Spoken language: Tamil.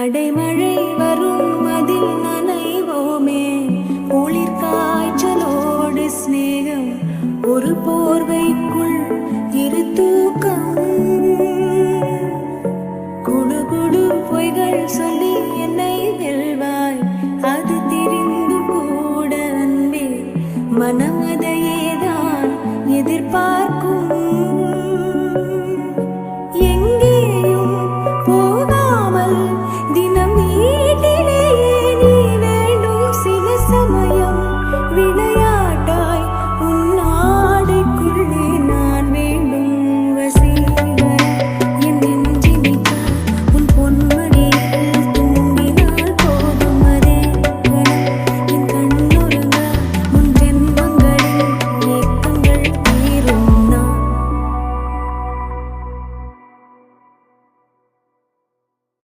அடைமழை வரும் அதில் நனைவோமே, குளிர் காய்ச்சலோடு சிநேகம், ஒரு போர்வைக்குள் இரு தூக்கம். குடு குடு பொய்கள் சொல்லி என்னை வெல்வாய், அது தெரிந்து கூட அன்பே மனமதை